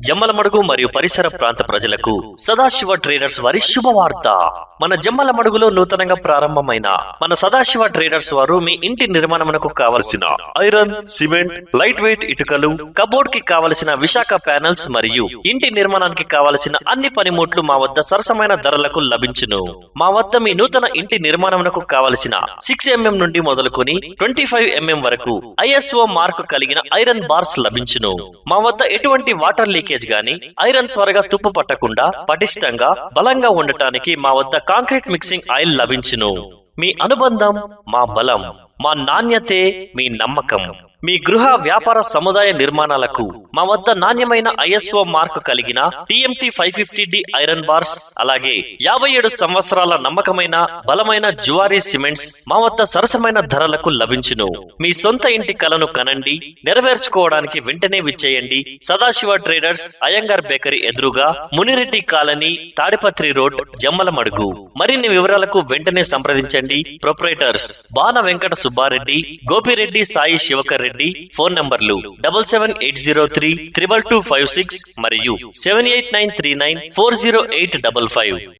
జమ్మలమడుగు మరియు పరిసర ప్రాంత ప్రజలకు సదాశివ ట్రేడర్స్ వారి శుభవార్త. మన జమ్మలమడుగులో నూతనంగా ప్రారంభమైన మన సదాశివ ట్రేడర్స్ వారు మీ ఇంటి నిర్మాణమునకు కావలసిన ఐరన్, సిమెంట్, లైట్ వెయిట్ ఇటుకలు, కబోర్డ్ కి కావలసిన విశాఖ ప్యానెల్స్ మరియు ఇంటి నిర్మాణానికి కావలసిన అన్ని పనిముట్లు మా వద్ద సరసమైన ధరలకు లభించును. మా వద్ద మీ నూతన ఇంటి నిర్మాణమునకు కావలసిన 6mm నుండి మొదలుకొని 25mm వరకు ISO మార్కు కలిగిన ఐరన్ బార్స్ లభించును. మా వద్ద ఎటువంటి వాటర్ లీకేజ్ గాని, ఐరన్ త్వరగా తుప్పు పట్టకుండా పటిష్టంగా బలంగా ఉండటానికి మా వద్ద కాంక్రీట్ మిక్సింగ్ ఆయిల్ లభించును. మీ అనుబంధం మా బలం, మా నాణ్యతే మీ నమ్మకం. మీ గృహ వ్యాపార సముదాయ నిర్మాణాలకు మా వద్ద నాణ్యమైన ISO మార్కు కలిగిన TMT 550D ఐరన్ బార్స్, అలాగే 57 సంవత్సరాల నమ్మకమైన బలమైన జువారీ సిమెంట్స్ మా వద్ద సరసమైన ధరలకు లభించును. మీ సొంత ఇంటి కలను కనండి, నెరవేర్చుకోవడానికి వెంటనే విచ్చేయండి. సదాశివ ట్రేడర్స్, అయ్యంగార్ బేకరీ ఎదురుగా, మునిరెడ్డి కాలనీ, తాడిపత్రి రోడ్, జమ్మలమడుగు. మరిన్ని వివరాలకు వెంటనే సంప్రదించండి. ప్రొప్రైటర్స్ బాణ వెంకట సుబ్బారెడ్డి, గోపిరెడ్డి సాయి శివకర్ రెడ్డి. ఫోన్ నంబర్లు 7780322256 మరియు 78939408555.